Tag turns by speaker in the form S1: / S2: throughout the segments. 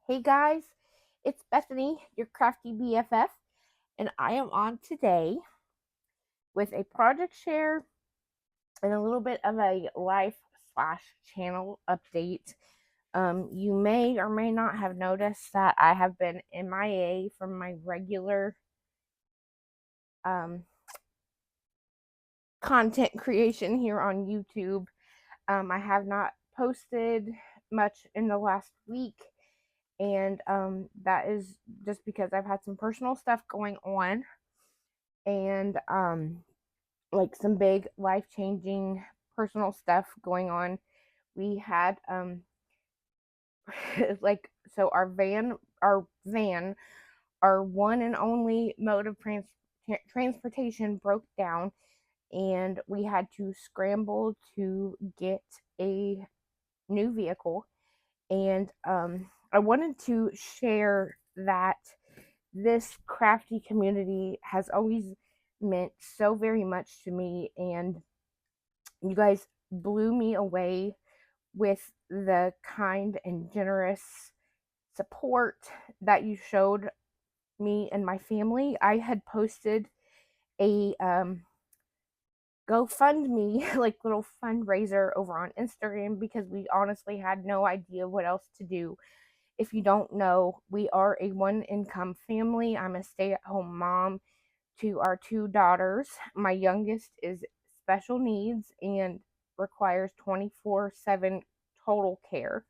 S1: Hey guys, it's Bethany, your crafty BFF, and I am on today with a project share and a little bit of a life/channel update. You may or may not have noticed that I have been MIA from my regular um, content creation here on YouTube. I have not posted much in the last week, and that is just because I've had some personal stuff going on and like some big life-changing personal stuff going on. We had like so our van, our one and only mode of transportation broke down, and we had to scramble to get a new vehicle. And I wanted to share that this crafty community has always meant so very much to me, and you guys blew me away with the kind and generous support that you showed me and my family. I had posted a GoFundMe, like little fundraiser over on Instagram because we honestly had no idea what else to do. If you don't know, we are a one income family. I'm a stay at home mom to our two daughters. My youngest is special needs and requires 24/7 total care.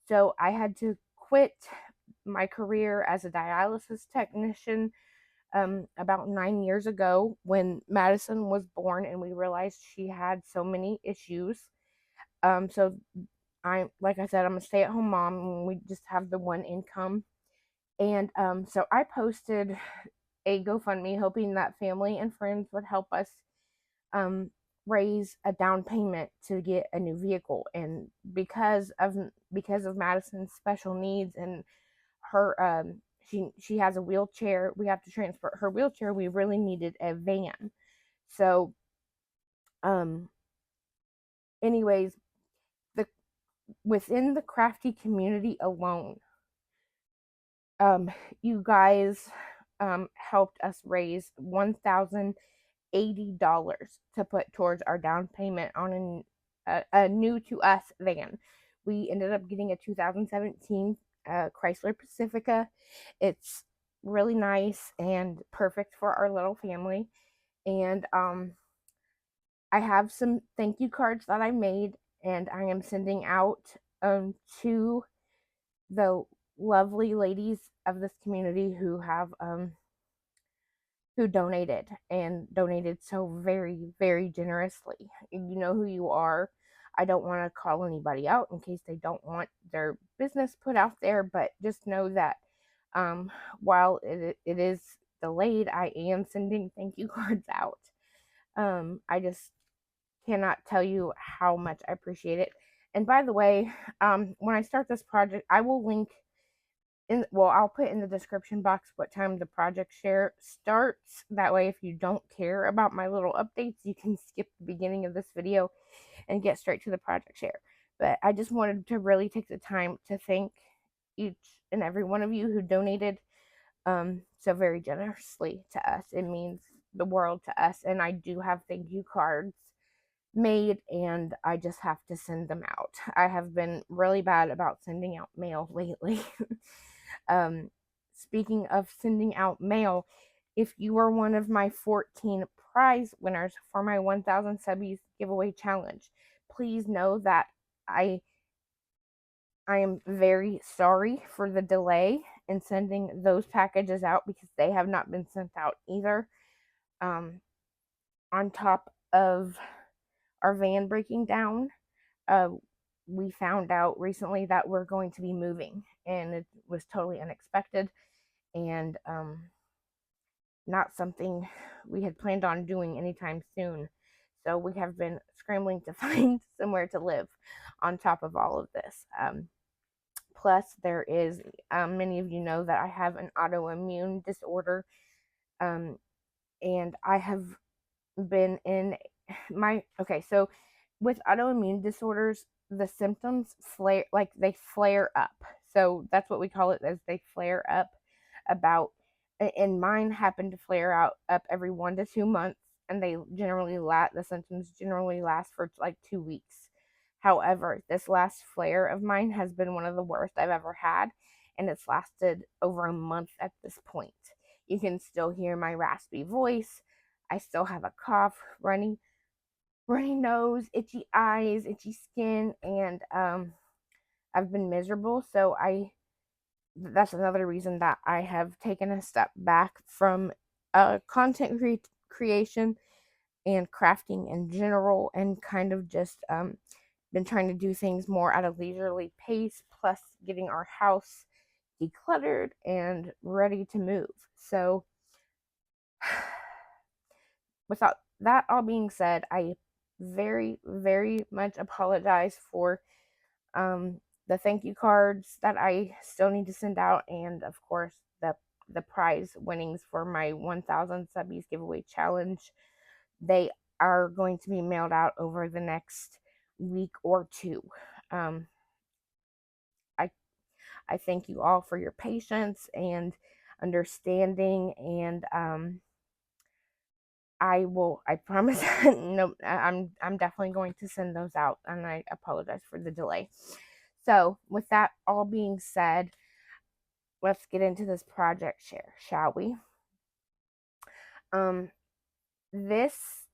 S1: So I had to quit my career as a dialysis technician about 9 years ago when Madison was born, and we realized she had so many issues. So like I said, I'm a stay at home mom, and we just have the one income. And so I posted a GoFundMe hoping that family and friends would help us um, raise a down payment to get a new vehicle. And because of Madison's special needs and her she has a wheelchair, we have to transport her wheelchair. We really needed a van. So um, anyways, the within the crafty community alone, um, you guys helped us raise $1,080 to put towards our down payment on a new to us van. We ended up getting a 2017 Chrysler Pacifica. It's really nice and perfect for our little family. And I have some thank you cards that I made, and I am sending out to the lovely ladies of this community who donated and donated so very, very generously. You know who you are. I don't want to call anybody out in case they don't want their business put out there, but just know that while it is delayed, I am sending thank you cards out. I just cannot tell you how much I appreciate it. And by the way, when I start this project, I will link I'll put in the description box what time the project share starts. That way, if you don't care about my little updates, you can skip the beginning of this video and get straight to the project share. But I just wanted to really take the time to thank each and every one of you who donated so very generously to us. It means the world to us, and I do have thank you cards made, and I just have to send them out. I have been really bad about sending out mail lately. um, Speaking of sending out mail, if you are one of my 14 prize winners for my 1000 subbies giveaway challenge, please know that I I am very sorry for the delay in sending those packages out because they have not been sent out either. Um, on top of our van breaking down, uh, we found out recently that we're going to be moving, and it was totally unexpected and not something we had planned on doing anytime soon. So we have been scrambling to find somewhere to live on top of all of this. Plus, there is, many of you know that I have an autoimmune disorder, um, and I have been in so with autoimmune disorders, the symptoms flare, like they flare up. So that's what we call it, as they flare up about, and mine happen to flare out up every 1 to 2 months, and the symptoms generally last for like 2 weeks. However, this last flare of mine has been one of the worst I've ever had, and it's lasted over a month at this point. You can still hear my raspy voice. I still have a cough, runny nose, itchy eyes, itchy skin, and I've been miserable. So I that's another reason that I have taken a step back from content creation and crafting in general, and kind of just been trying to do things more at a leisurely pace, plus getting our house decluttered and ready to move. So, without that all being said, I very, very much apologize for um, the thank you cards that I still need to send out, and of course the prize winnings for my 1,000 subbies giveaway challenge. They are going to be mailed out over the next week or two. Um, I I thank you all for your patience and understanding, and I promise no, I'm definitely going to send those out, and I apologize for the delay. So, with that all being said, let's get into this project share, shall we? Um this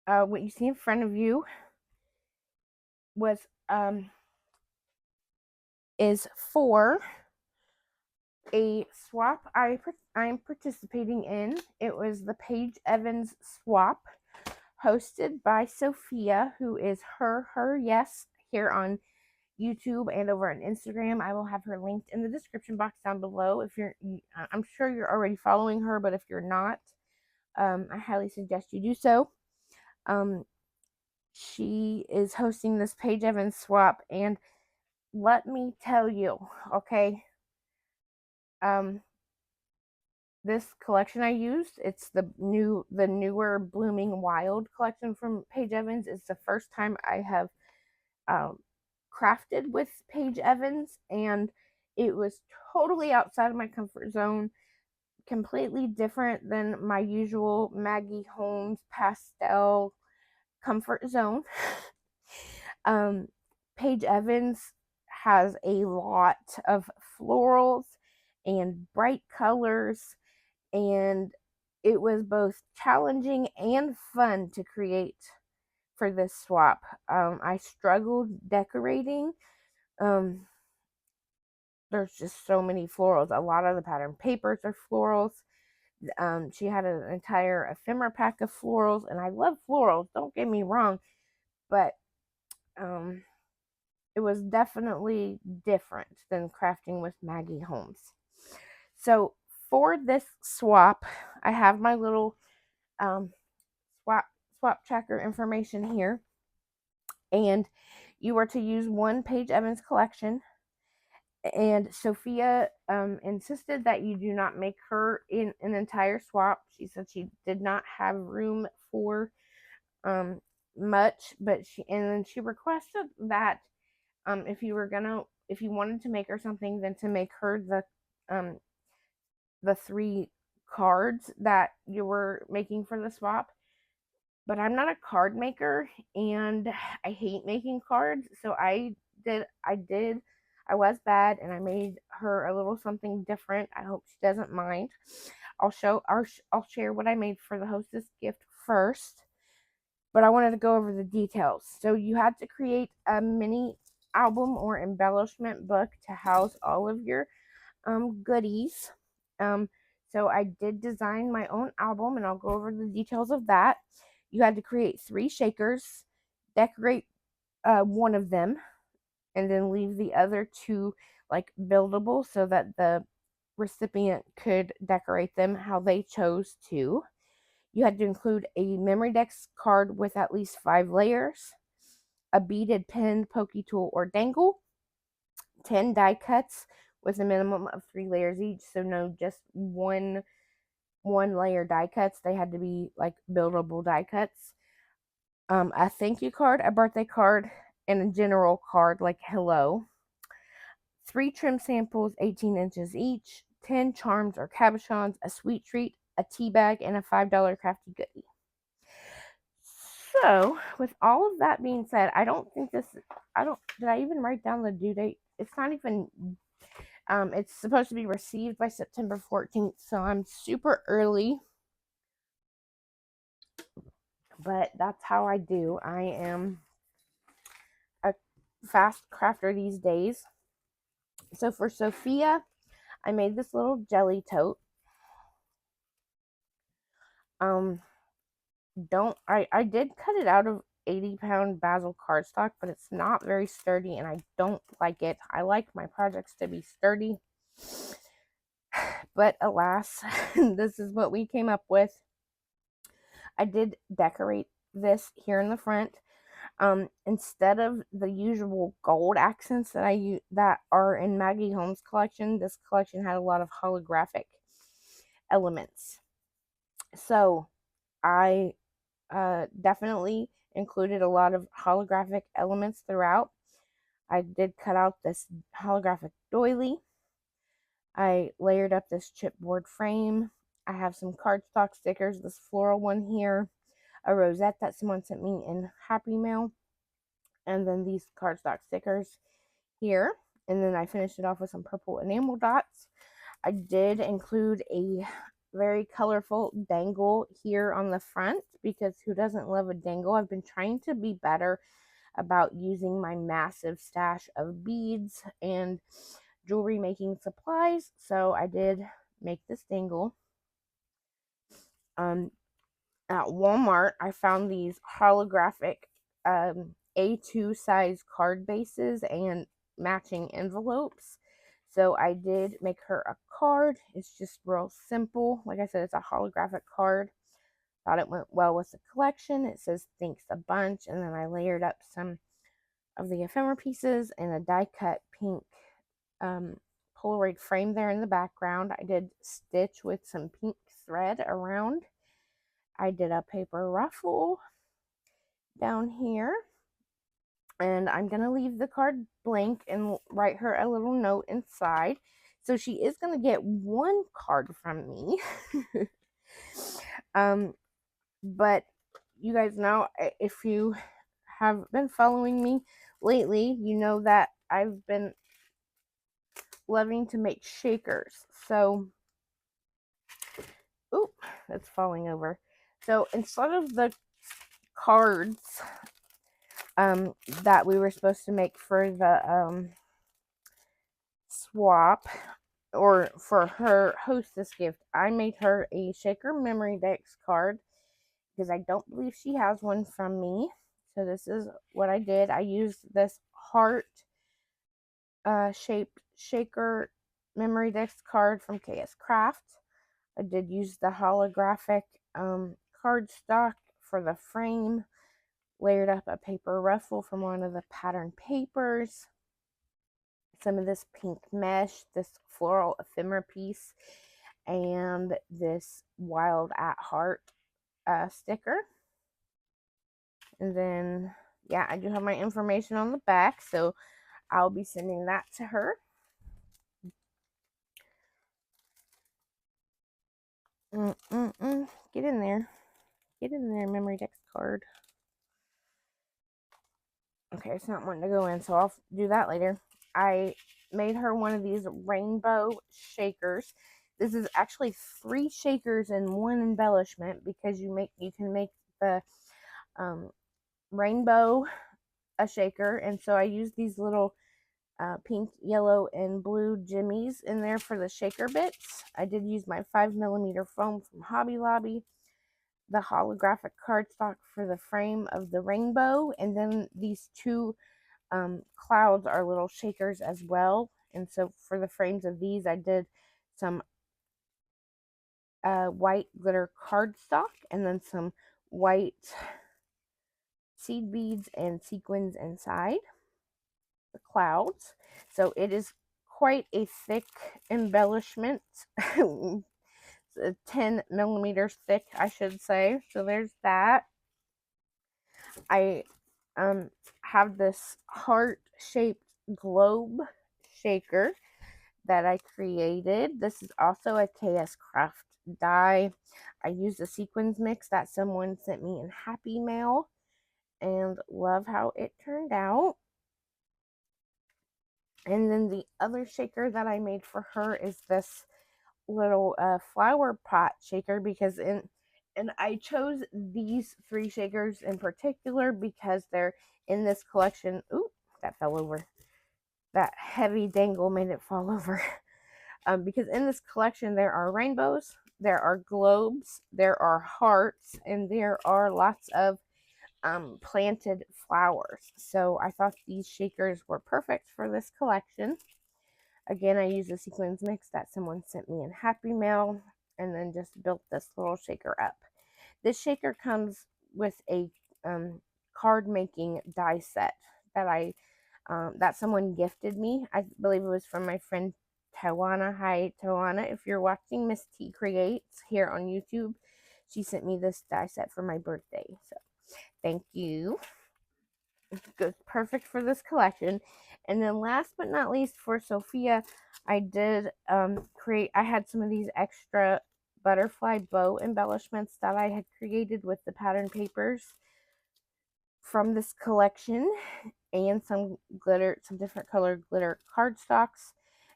S1: what you see in front of you was is for a swap I'm participating in. It was the Paige Evans Swap, hosted by Sophia, who is her yes here on YouTube and over on Instagram. I will have her linked in the description box down below. I'm sure you're already following her, but if you're not, I highly suggest you do so. Um, she is hosting this Paige Evans Swap, and let me tell you, okay, um, this collection I used, it's the newer Blooming Wild collection from Paige Evans. It's the first time I have um, crafted with Paige Evans, and it was totally outside of my comfort zone, completely different than my usual Maggie Holmes pastel comfort zone. um, Paige Evans has a lot of florals and bright colors, and it was both challenging and fun to create for this swap. I struggled decorating. Um, there's just so many florals. A lot of the pattern papers are florals. She had an entire ephemera pack of florals, and I love florals, don't get me wrong, but um, it was definitely different than crafting with Maggie Holmes. So for this swap, I have my little um, swap tracker information here, and you are to use one Paige Evans collection. And Sophia insisted that you do not make her in an entire swap. She said she did not have room for um, much, but she requested that if you wanted to make her something, then to make her um, the 3 cards that you were making for the swap. But I'm not a card maker, and I hate making cards, so I was bad, and I made her a little something different. I hope she doesn't mind. I'll share what I made for the hostess gift first, but I wanted to go over the details. So you had to create a mini album or embellishment book to house all of your goodies. Um, so I did design my own album, and I'll go over the details of that. You had to create 3 shakers, decorate one of them, and then leave the other 2 like buildable so that the recipient could decorate them how they chose to. You had to include a memory dex card with at least 5 layers, a beaded pin, pokey tool, or dangle, 10 die cuts with a minimum of 3 layers each, so no just one layer die cuts. They had to be like buildable die cuts. A thank you card, a birthday card, and a general card like hello. 3 trim samples, 18 inches each, 10 charms or cabochons, a sweet treat, a tea bag, and a $5 crafty goodie. So, with all of that being said, did I even write down the due date? It's not even, it's supposed to be received by September 14th, so I'm super early, but that's how I do. I am a fast crafter these days. So for Sophia, I made this little jelly tote. I did cut it out of 80-pound basil cardstock, but it's not very sturdy and I don't like it. I like my projects to be sturdy, but alas, this is what we came up with. I did decorate this here in the front. Instead of the usual gold accents that that are in Maggie Holmes' collection, this collection had a lot of holographic elements. So I definitely included a lot of holographic elements throughout. I did cut out this holographic doily. I layered up this chipboard frame. I have some cardstock stickers, this floral one here, a rosette that someone sent me in Happy Mail, and then these cardstock stickers here. And then I finished it off with some purple enamel dots. I did include a very colorful dangle here on the front because who doesn't love a dangle? I've been trying to be better about using my massive stash of beads and jewelry making supplies, so I did make this dangle. At Walmart, I found these holographic A2 size card bases and matching envelopes. So I did make her a card. It's just real simple. Like I said, it's a holographic card. Thought it went well with the collection. It says thanks a bunch. And then I layered up some of the ephemera pieces and a die cut pink Polaroid frame there in the background. I did stitch with some pink thread around. I did a paper ruffle down here. And I'm going to leave the card blank and write her a little note inside. So she is going to get one card from me. But you guys know, if you have been following me lately, you know that I've been loving to make shakers. So, oop, that's falling over. So instead of the cards that we were supposed to make for the swap, or for her hostess gift, I made her a shaker memory dex card because I don't believe she has one from me. So this is what I did. I used this heart shaped shaker memory dex card from KS Craft. I did use the holographic cardstock for the frame, layered up a paper ruffle from one of the pattern papers, some of this pink mesh, this floral ephemera piece, and this wild at heart sticker. And then, yeah, I do have my information on the back, so I'll be sending that to her. Get in there. Get in there, memory dex card. Okay, it's not wanting to go in, so I'll do that later. I made her one of these rainbow shakers. This is actually 3 shakers and 1 embellishment because you can make the rainbow a shaker, and so I used these little pink, yellow, and blue jimmies in there for the shaker bits. I did use my 5mm foam from Hobby Lobby, the holographic cardstock for the frame of the rainbow, and then these 2 clouds are little shakers as well. And so for the frames of these, I did some white glitter cardstock and then some white seed beads and sequins inside the clouds. So it is quite a thick embellishment. 10 millimeters thick, I should say. So there's that. I have this heart-shaped globe shaker that I created. This is also a KS Craft die. I used a sequins mix that someone sent me in Happy Mail and love how it turned out. And then the other shaker that I made for her is this little flower pot shaker, because and I chose these 3 shakers in particular because they're in this collection. Ooh, that fell over. That heavy dangle made it fall over. Because in this collection there are rainbows, there are globes, there are hearts, and there are lots of planted flowers. So I thought these shakers were perfect for this collection. Again, I used a sequins mix that someone sent me in Happy Mail, and then just built this little shaker up. This shaker comes with a card making die set that someone gifted me. I believe it was from my friend Tawana. Hi, Tawana. If you're watching Miss T Creates here on YouTube, she sent me this die set for my birthday. So thank you. Good, perfect for this collection. And then last but not least, for Sophia, I did I had some of these extra butterfly bow embellishments that I had created with the pattern papers from this collection, and some glitter, some different colored glitter cardstocks.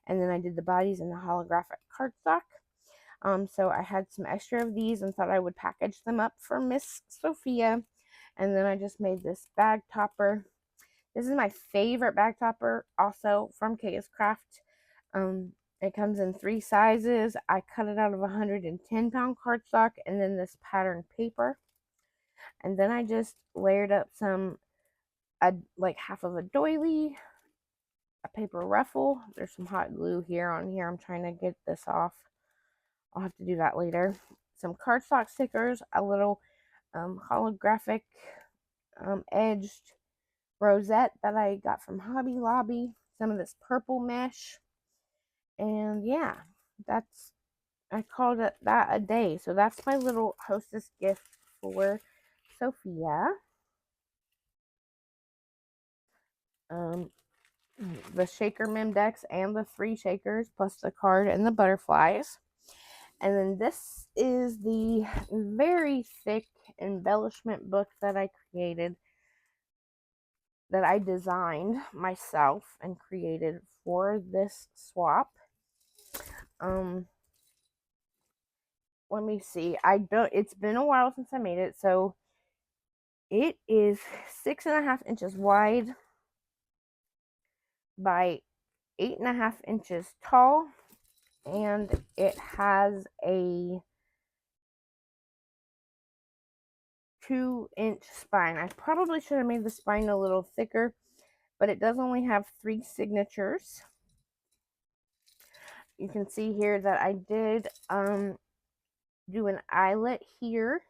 S1: And then I did the bodies in the holographic cardstock. So I had some extra of these and thought I would package them up for Miss Sophia. And then I just made this bag topper. This is my favorite bag topper, also from KS Craft. It comes in 3 sizes. I cut it out of 110-pound cardstock and then this pattern paper. And then I just layered up like half of a doily, a paper ruffle. There's some hot glue here on here. I'm trying to get this off. I'll have to do that later. Some cardstock stickers, a little holographic edged rosette that I got from Hobby Lobby, some of this purple mesh, and yeah, I called that a day. So that's my little hostess gift for Sophia. The shaker Memdex and the 3 shakers plus the card and the butterflies. And then this is the very thick embellishment book that I created, that I designed myself and created for this swap. Let me see. It's been a while since I made it, so it is 6.5 inches wide by 8.5 inches tall, and it has a 2-inch spine. I probably should have made the spine a little thicker, but it does only have 3 signatures. You can see here that I did do an eyelet here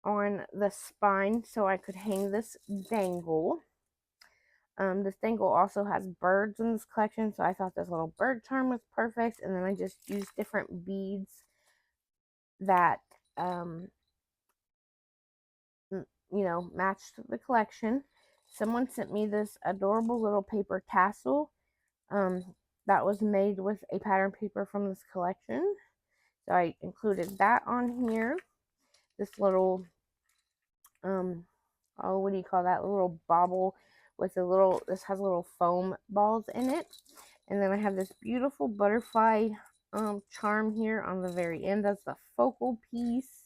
S1: on the spine so I could hang this dangle. This dangle also has birds in this collection, so I thought this little bird charm was perfect. And then I just used different beads that matched the collection. Someone sent me this adorable little paper tassel that was made with a pattern paper from this collection. So I included that on here. This little, what do you call that? Little bauble with this has little foam balls in it. And then I have this beautiful butterfly charm here on the very end. That's the focal piece.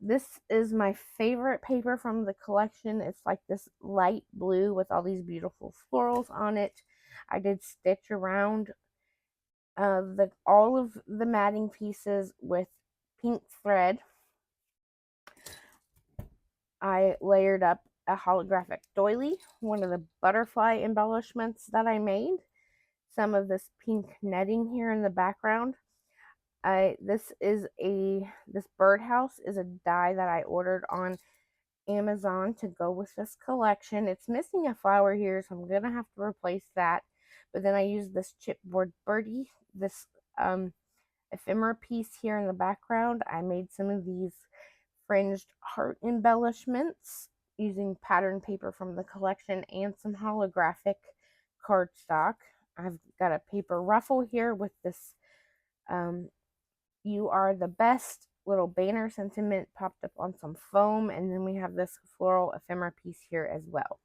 S1: This is my favorite paper from the collection. It's like this light blue with all these beautiful florals on it. I did stitch around all of the matting pieces with pink thread. I layered up a holographic doily, one of the butterfly embellishments that I made. Some of this pink netting here in the background. This birdhouse is a die that I ordered on Amazon to go with this collection. It's missing a flower here, so I'm gonna have to replace that. But then I used this chipboard birdie, this ephemera piece here in the background. I made some of these fringed heart embellishments using pattern paper from the collection and some holographic cardstock. I've got a paper ruffle here with this "You Are the Best" little banner sentiment popped up on some foam, and then we have this floral ephemera piece here as well.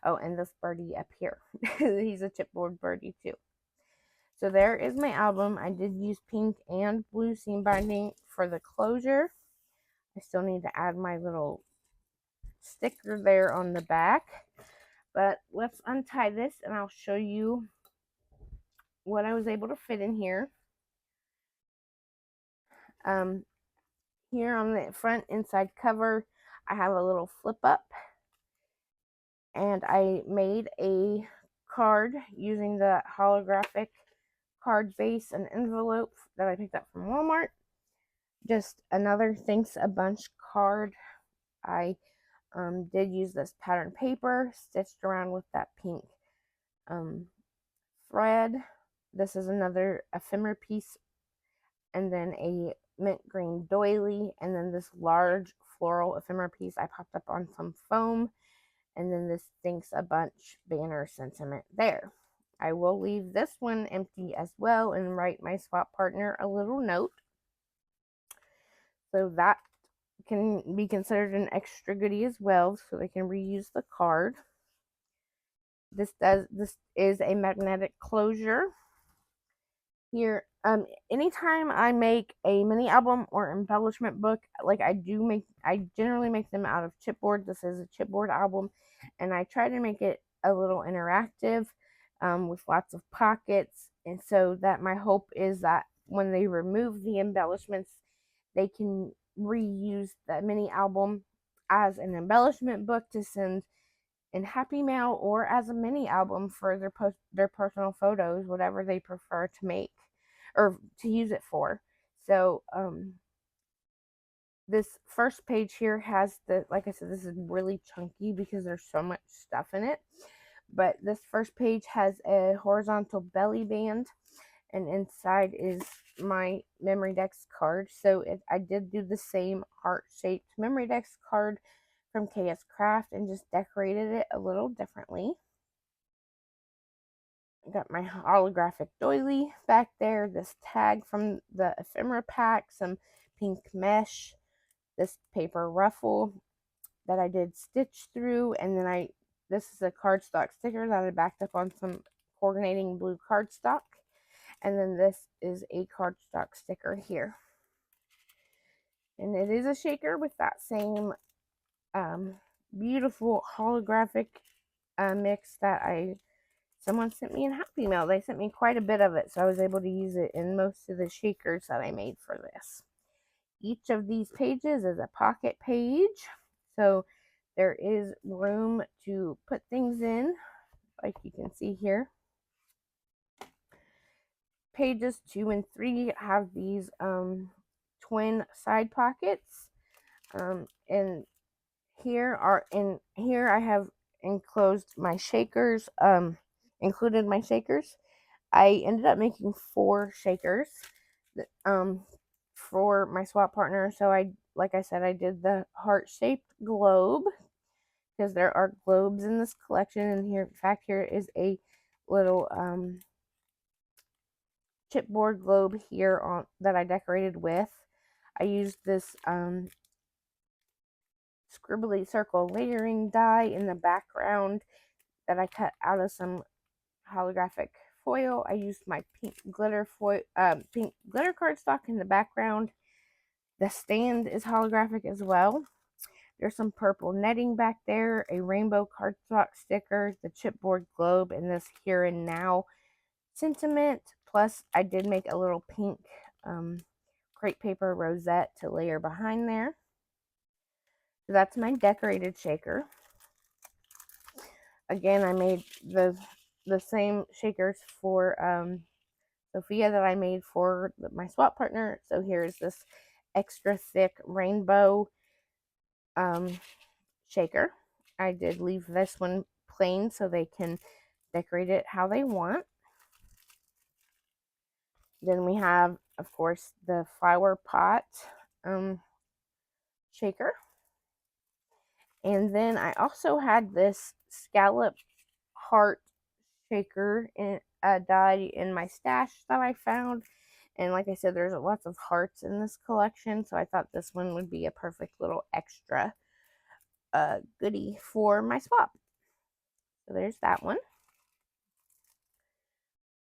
S1: Oh, and this birdie up here. He's a chipboard birdie too. So there is my album. I did use pink and blue seam binding for the closure. I still need to add my little sticker there on the back. But let's untie this and I'll show you what I was able to fit in here. Here on the front inside cover, I have a little flip up. And I made a card using the holographic card base and envelope that I picked up from Walmart. Just another thanks a bunch card. I did use this pattern paper stitched around with that pink thread. This is another ephemera piece, and then a mint green doily, and then this large floral ephemera piece I popped up on some foam, and then this thanks a bunch banner sentiment there. I will leave this one empty as well and write my swap partner a little note, so that can be considered an extra goodie as well, so they can reuse the card. This is a magnetic closure. Here, anytime I make a mini album or embellishment book, like I generally make them out of chipboard. This is a chipboard album, and I try to make it a little interactive, with lots of pockets, and so that my hope is that when they remove the embellishments, they can reuse the mini album as an embellishment book to send in Happy Mail or as a mini album for their personal photos, whatever they prefer to make or to use it for. So this first page here has like I said, this is really chunky because there's so much stuff in it. But this first page has a horizontal belly band, and inside is my Memorydex card. So I did do the same heart-shaped Memorydex card from KS Craft and just decorated it a little differently. Got my holographic doily back there, this tag from the ephemera pack, some pink mesh, this paper ruffle that I did stitch through, and then this is a cardstock sticker that I backed up on some coordinating blue cardstock, and then this is a cardstock sticker here. And it is a shaker with that same beautiful holographic mix that someone sent me in Happy Mail. They sent me quite a bit of it, so I was able to use it in most of the shakers that I made for this. Each of these pages is a pocket page, so there is room to put things in, like you can see here. Pages 2 and 3 have these twin side pockets, and here I have enclosed my shakers, included my shakers. I ended up making 4 shakers for my swap partner. So like I said, I did the heart-shaped globe because there are globes in this collection, and here, in fact, here is a little chipboard globe here that I decorated with. I used this scribbly circle layering die in the background that I cut out of some holographic foil. I used my pink glitter cardstock in the background. The stand is holographic as well. There's some purple netting back there, a rainbow cardstock sticker, the chipboard globe, and this here and now sentiment. Plus, I did make a little pink crepe paper rosette to layer behind there. So that's my decorated shaker. Again, I made the same shakers for Sophia that I made for my swap partner. So here's this extra thick rainbow shaker. I did leave this one plain so they can decorate it how they want. Then we have, of course, the flower pot shaker. And then I also had this scallop heart shaker die in my stash that I found. And like I said, there's lots of hearts in this collection, so I thought this one would be a perfect little extra goodie for my swap. So there's that one.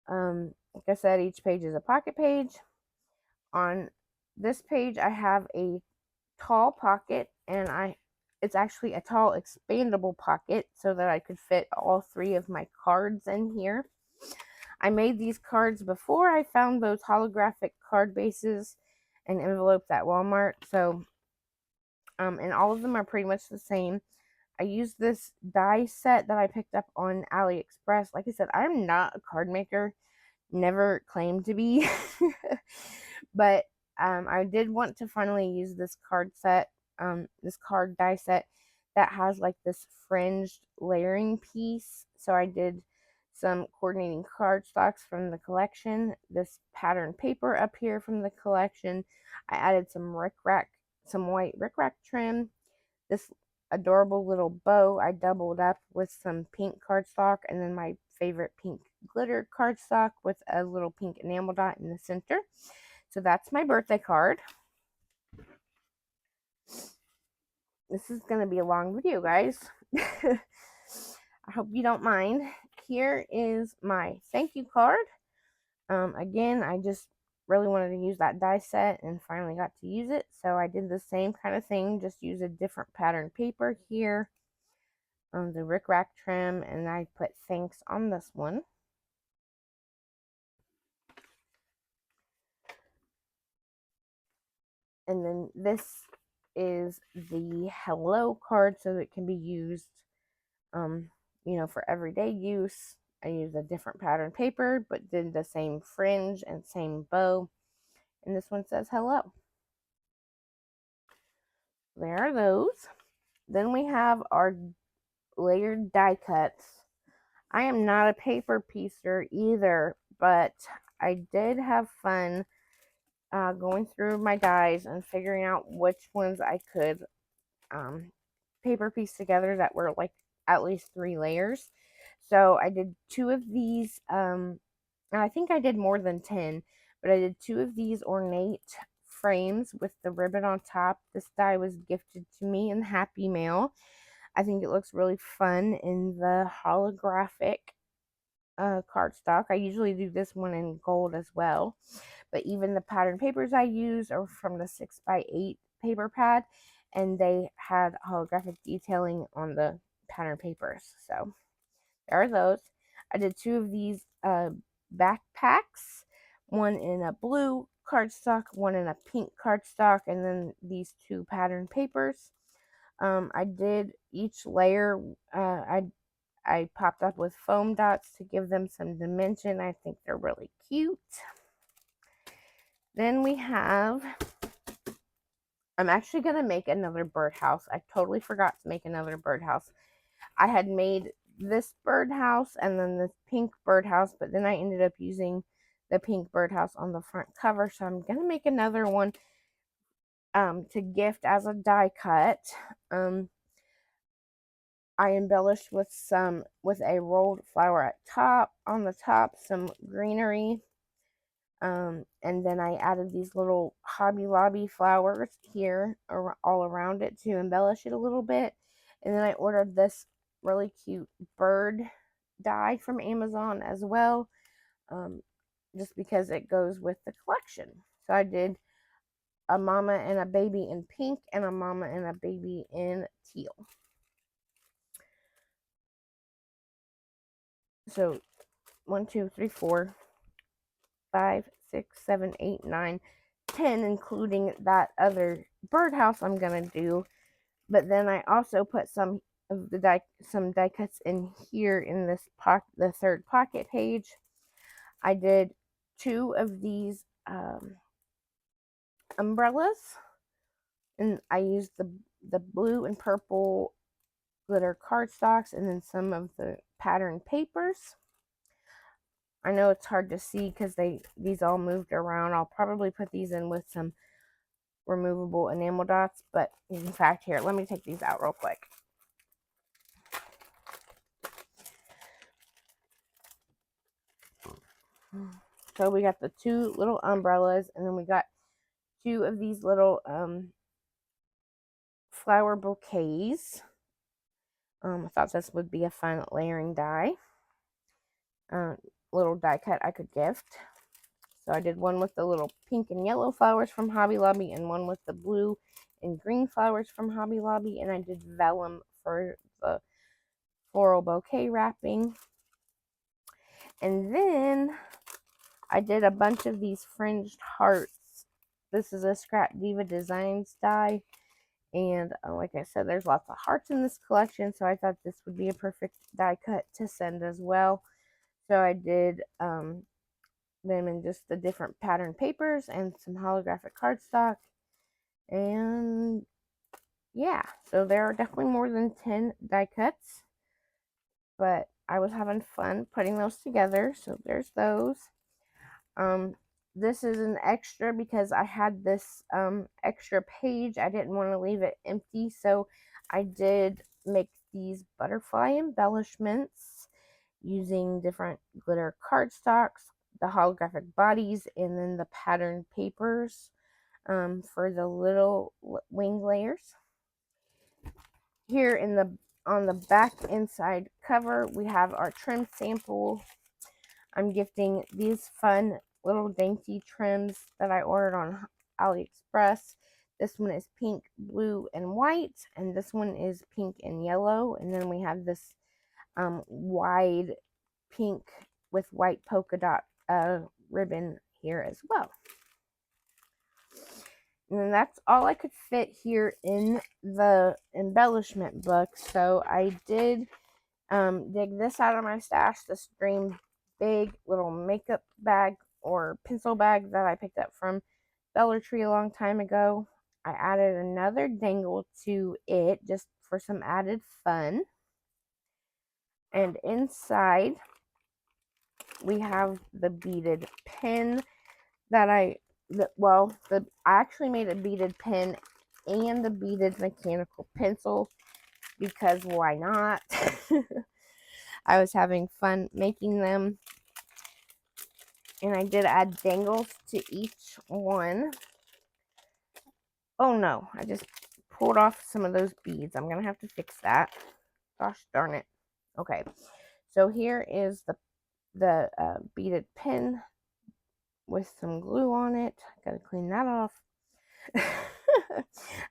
S1: Like I said, each page is a pocket page. On this page, I have a tall pocket, and it's actually a tall expandable pocket so that I could fit all 3 of my cards in here. I made these cards before I found those holographic card bases and envelopes at Walmart. So, and all of them are pretty much the same. I used this die set that I picked up on AliExpress. Like I said, I'm not a card maker, never claimed to be, but I did want to finally use this card set, this card die set that has like this fringed layering piece. So I did some coordinating cardstocks from the collection, this pattern paper up here from the collection. I added some white rickrack trim, this adorable little bow I doubled up with some pink cardstock, and then my favorite pink glitter cardstock with a little pink enamel dot in the center. So that's my birthday card. This is going to be a long video, guys. I hope you don't mind. Here is my thank you card. Again, I just really wanted to use that die set and finally got to use it. So I did the same kind of thing, just use a different pattern paper here. The rickrack trim, and I put thanks on this one. And then this is the hello card, so it can be used, for everyday use. I used a different pattern paper, but did the same fringe and same bow. And this one says hello. There are those. Then we have our layered die cuts. I am not a paper piecer either, but I did have fun going through my dies and figuring out which ones I could paper piece together that were like at least 3 layers. So I did 2 of these, and I think I did more than 10, but I did 2 of these ornate frames with the ribbon on top. This die was gifted to me in Happy Mail. I think it looks really fun in the holographic cardstock. I usually do this one in gold as well, but even the pattern papers I use are from the 6x8 paper pad, and they had holographic detailing on the pattern papers. So there are those. I did 2 of these backpacks, one in a blue cardstock, one in a pink cardstock, and then these 2 pattern papers. I did each layer. I popped up with foam dots to give them some dimension. I think they're really cute. Then we have, I'm actually going to make another birdhouse. I totally forgot to make another birdhouse. I had made this birdhouse and then this pink birdhouse, but then I ended up using the pink birdhouse on the front cover. So I'm going to make another one to gift as a die cut. I embellished with a rolled flower on the top, some greenery. And then I added these little Hobby Lobby flowers here all around it to embellish it a little bit. And then I ordered this really cute bird die from Amazon as well, just because it goes with the collection. So I did a mama and a baby in pink and a mama and a baby in teal. So 1, 2, 3, 4, 5, 6, 7, 8, 9, 10, including that other birdhouse I'm gonna do. But then I also put some of the die cuts in here in this the third pocket page. I did 2 of these umbrellas, and I used the blue and purple glitter cardstocks and then some of the pattern papers. I know it's hard to see because these all moved around. I'll probably put these in with some removable enamel dots, but in fact, here, let me take these out real quick. So we got the 2 little umbrellas, and then we got 2 of these little flower bouquets. I thought this would be a fun layering die. Little die cut I could gift. So I did one with the little pink and yellow flowers from Hobby Lobby, and one with the blue and green flowers from Hobby Lobby, and I did vellum for the floral bouquet wrapping. And then I did a bunch of these fringed hearts. This is a Scrap Diva Designs die, and like I said, there's lots of hearts in this collection, so I thought this would be a perfect die cut to send as well. So I did them in just the different pattern papers and some holographic cardstock. And yeah, so there are definitely more than 10 die cuts, but I was having fun putting those together. So there's those. This is an extra because I had this extra page. I didn't want to leave it empty, so I did make these butterfly embellishments using different glitter cardstocks, the holographic bodies, and then the pattern papers for the little wing layers. Here on the back inside cover, we have our trim sample. I'm gifting these fun little dainty trims that I ordered on AliExpress. This one is pink, blue, and white, and this one is pink and yellow. And then we have this wide pink with white polka dot ribbon here as well. And then that's all I could fit here in the embellishment book. So I did dig this out of my stash, this Dream Big little makeup bag or pencil bag that I picked up from Dollar Tree a long time ago. I added another dangle to it just for some added fun. And inside we have the beaded pen that I actually made a beaded pen and a beaded mechanical pencil because why not? I was having fun making them, and I did add dangles to each one. Oh no, I just pulled off some of those beads. I'm gonna have to fix that. Gosh darn it. Okay, so here is the beaded pen with some glue on it. Gotta clean that off.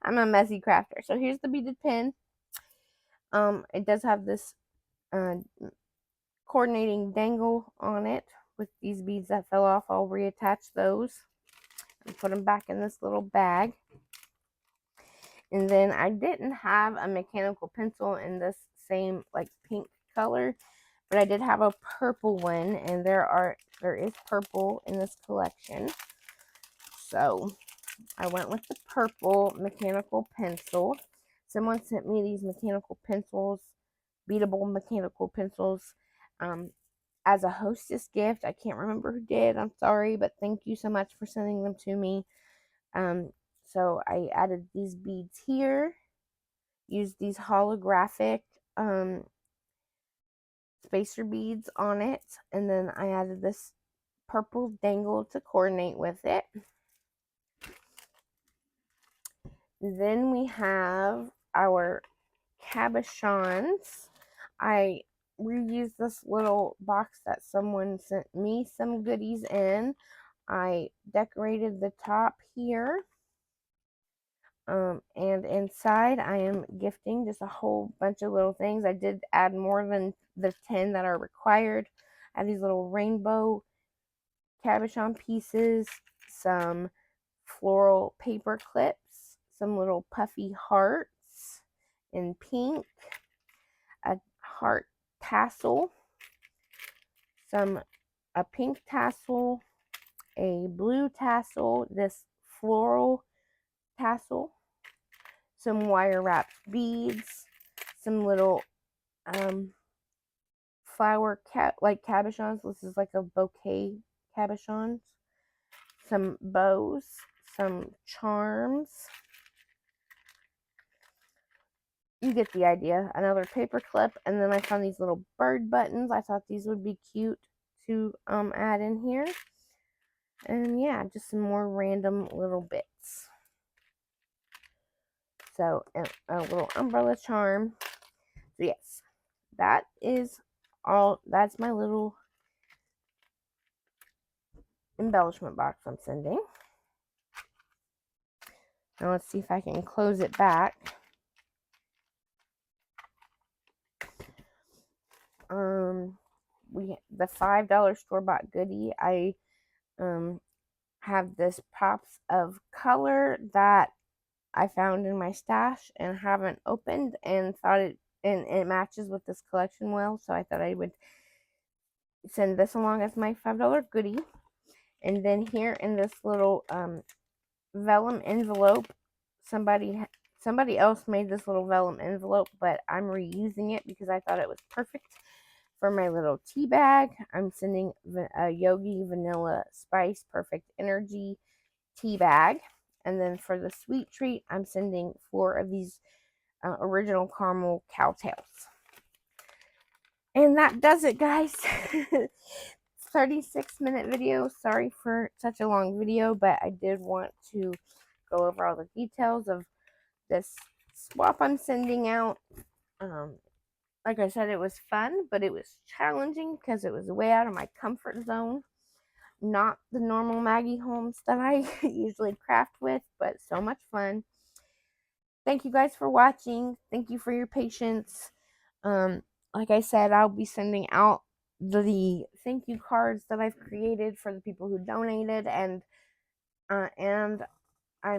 S1: I'm a messy crafter. So here's the beaded pen. It does have this coordinating dangle on it with these beads that fell off. I'll reattach those and put them back in this little bag. And then I didn't have a mechanical pencil in this same like pink color, but I did have a purple one, and there is purple in this collection. So I went with the purple mechanical pencil. Someone sent me these mechanical pencils, beatable mechanical pencils, as a hostess gift. I can't remember who did. I'm sorry, but thank you so much for sending them to me. So I added these beads here, used these holographic spacer beads on it, and then I added this purple dangle to coordinate with it. Then we have our cabochons. I reused this little box that someone sent me some goodies in. I decorated the top here. And inside I am gifting just a whole bunch of little things. I did add more than the 10 that are required. I have these little rainbow cabochon pieces, some floral paper clips, some little puffy hearts in pink, a heart tassel, a pink tassel, a blue tassel, this floral tassel, some wire wrapped beads, some little flower cabochons. This is like a bouquet cabochons, some bows, some charms. You get the idea. Another paper clip, and then I found these little bird buttons. I thought these would be cute to add in here. And yeah, just some more random little bits. So, a little umbrella charm. So yes, that is all. That's my little embellishment box I'm sending. Now let's see if I can close it back. The $5 store-bought goodie, I have this pops of color that I found in my stash and haven't opened, and thought it matches with this collection well, so I thought I would send this along as my $5 goodie. And then here in this little vellum envelope, somebody else made this little vellum envelope, but I'm reusing it because I thought it was perfect for my little tea bag. I'm sending a Yogi Vanilla Spice Perfect Energy tea bag. And then for the sweet treat, I'm sending 4 of these original caramel cowtails. And that does it, guys. 36-minute video. Sorry for such a long video, but I did want to go over all the details of this swap I'm sending out. Like I said, it was fun, but it was challenging because it was way out of my comfort zone. Not the normal Maggie Holmes that I usually craft with, but so much fun. Thank you guys for watching. Thank you for your patience. Like I said, I'll be sending out the thank you cards that I've created for the people who donated, and I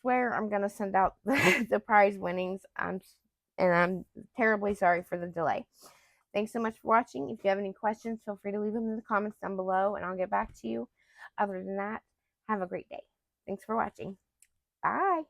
S1: swear I'm gonna send out the prize winnings. I'm terribly sorry for the delay. Thanks so much for watching. If you have any questions, feel free to leave them in the comments down below, and I'll get back to you. Other than that, have a great day. Thanks for watching. Bye.